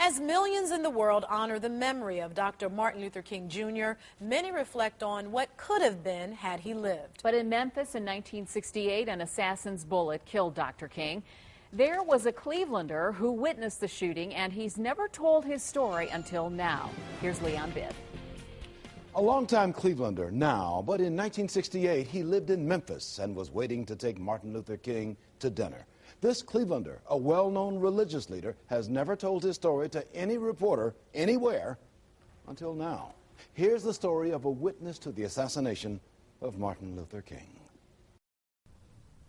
As millions in the world honor the memory of Dr. Martin Luther King Jr., many reflect on what could have been had he lived. But in Memphis in 1968, an assassin's bullet killed Dr. King. There was a Clevelander who witnessed the shooting, and he's never told his story until now. Here's Leon Bibb. A longtime Clevelander now, but in 1968 he lived in Memphis and was waiting to take Martin Luther King to dinner. This Clevelander, a well-known religious leader, has never told his story to any reporter anywhere until now. Here's the story of a witness to the assassination of Martin Luther King.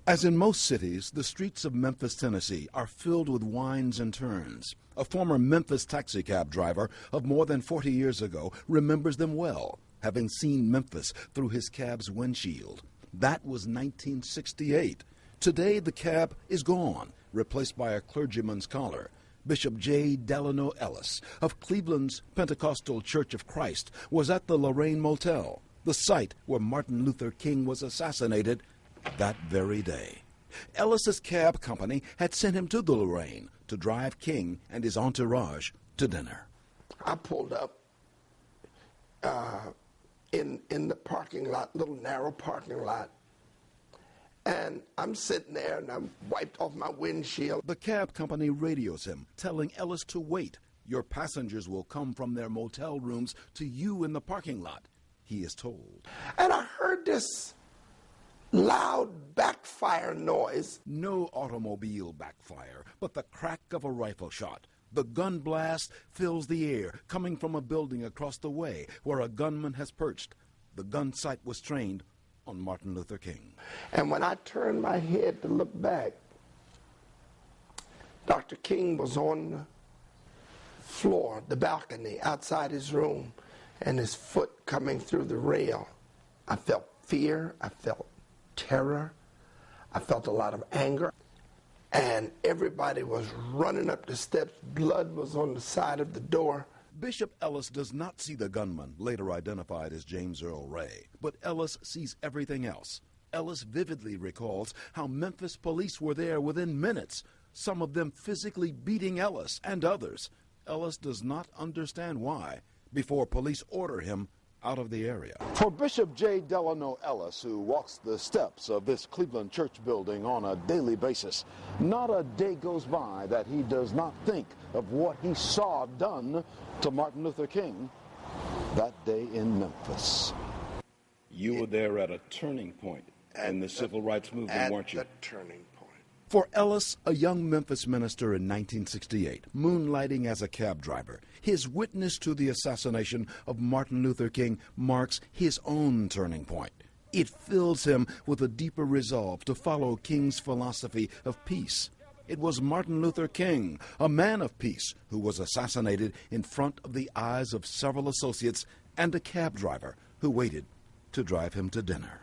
As in most cities, the streets of Memphis, Tennessee are filled with winds and turns. A former Memphis taxicab driver of more than 40 years ago remembers them well, having seen Memphis through his cab's windshield. That was 1968. Today, the cab is gone, replaced by a clergyman's collar. Bishop J. Delano Ellis of Cleveland's Pentecostal Church of Christ was at the Lorraine Motel, the site where Martin Luther King was assassinated that very day. Ellis's cab company had sent him to the Lorraine to drive King and his entourage to dinner. I pulled up in the parking lot, little narrow parking lot, and I'm sitting there and I'm wiped off my windshield. The cab company radios him, telling Ellis to wait. Your passengers will come from their motel rooms to you in the parking lot, he is told. And I heard this loud backfire noise. No automobile backfire, but the crack of a rifle shot. The gun blast fills the air, coming from a building across the way where a gunman has perched. The gun sight was trained on Martin Luther King. And when I turned my head to look back, Dr. King was on the floor, the balcony outside his room, and his foot coming through the rail. I felt fear, I felt terror, I felt a lot of anger, and everybody was running up the steps. Blood was on the side of the door. Bishop Ellis does not see the gunman, later identified as James Earl Ray, but Ellis sees everything else. Ellis vividly recalls how Memphis police were there within minutes, some of them physically beating Ellis and others. Ellis does not understand why before police order him out of the area. For Bishop J. Delano Ellis, who walks the steps of this Cleveland church building on a daily basis, not a day goes by that he does not think of what he saw done to Martin Luther King that day in Memphis. You were there at a turning point in the civil rights movement, weren't you? At the turning point. For Ellis, a young Memphis minister in 1968, moonlighting as a cab driver, his witness to the assassination of Martin Luther King marks his own turning point. It fills him with a deeper resolve to follow King's philosophy of peace. It was Martin Luther King, a man of peace, who was assassinated in front of the eyes of several associates and a cab driver who waited to drive him to dinner.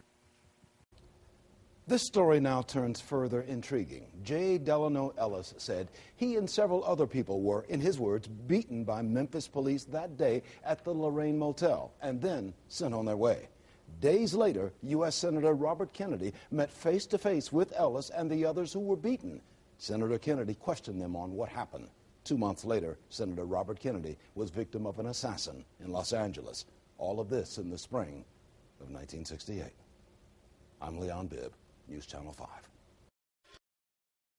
This story now turns further intriguing. J. Delano Ellis said he and several other people were, in his words, beaten by Memphis police that day at the Lorraine Motel and then sent on their way. Days later, U.S. Senator Robert Kennedy met face-to-face with Ellis and the others who were beaten. Senator Kennedy questioned them on what happened. 2 months later, Senator Robert Kennedy was victim of an assassin in Los Angeles. All of this in the spring of 1968. I'm Leon Bibb, News Channel 5.